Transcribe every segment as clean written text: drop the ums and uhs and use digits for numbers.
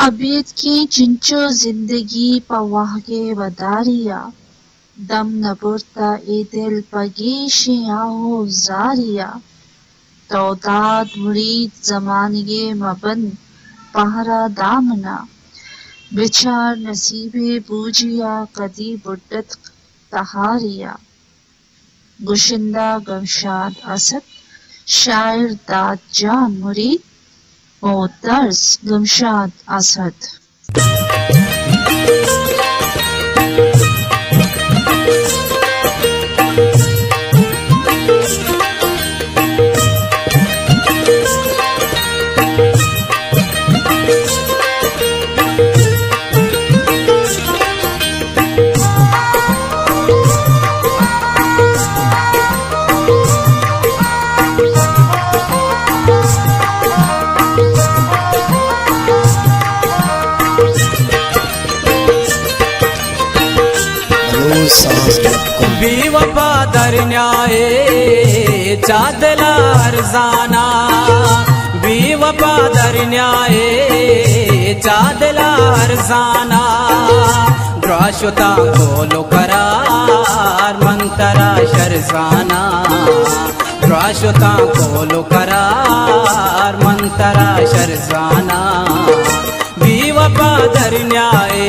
अबीद की चिंचो जिंदगी पवाहगे वदारिया दम नबुरता ए दिल पगीशी आहो जारिया तौदाद मुरीद जमानिगे मबन पहरा दामना बिचार नसीबे बूजिया कदी बुड्डत तहारिया गुशिंदा गमशाद असद शायर दाद जान मुरीद मोतर्स गमशाद असद। बेवफा दरन्याए चादला अरजाना बेवफा दरन्याए चादला अरजाना द्राशुता बोलो करार मंतरा शरजाना द्राशुता बोलो करार मंतरा शरजाना बेवफा दरन्याए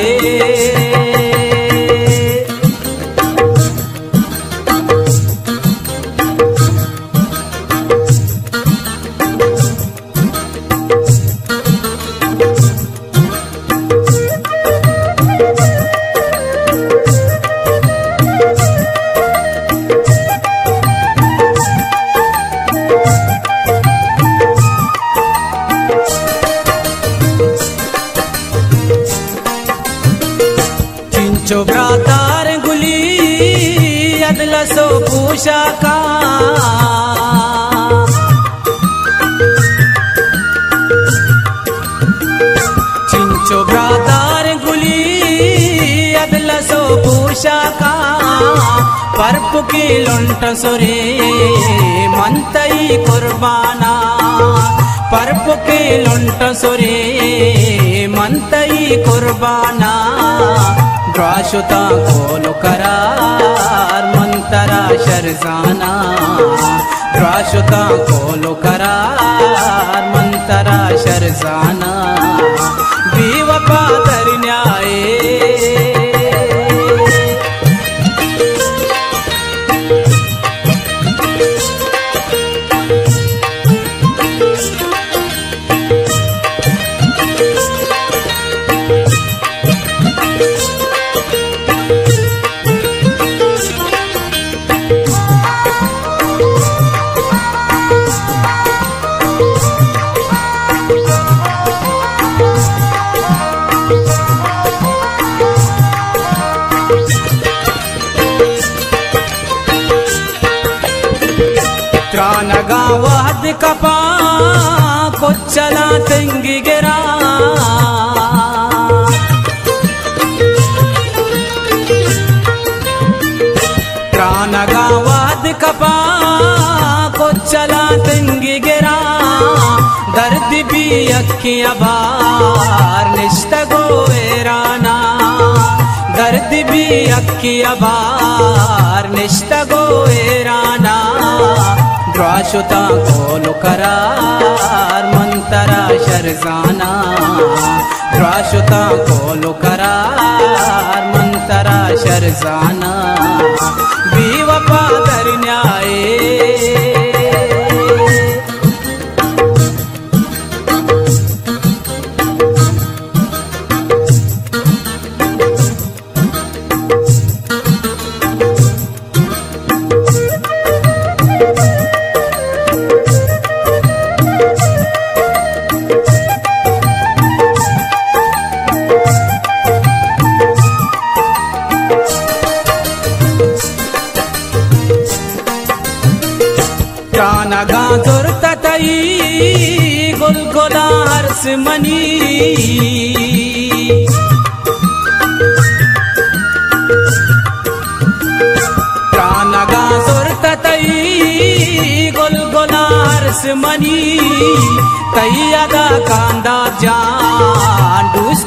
चोब्रातार गुली अदलसो पूषा का चिंचोब्रातार गुली अदलसो पूषा का परप की लुंट सुरे मंतई कुर्बाना परप की लुंट सुरे मंतई कुर्बाना द्राशुता कोलो करार मंतरा शरजाना द्राशुता कोलो करार मंतरा शरजाना बेवफा दरन्याए त्रानगावद कपा कोच्चला तेंगी गिरा त्रानगावद कपा कोच्चला तेंगी गिरा दर्द भी अखियां बार निश्तगो एराना दर्द भी अखियां बार निश्तगो एराना द्राशुता कोलो करार मंतरा शरजाना द्राशुता कोलो करार मंतरा शरजाना बेवफा दरन्याए त्रानगा जुर्ततई गुलगुला हर्ष मनी त्रानगा जुर्ततई गुलगुला हर्ष मनी तैयदा कांदा जान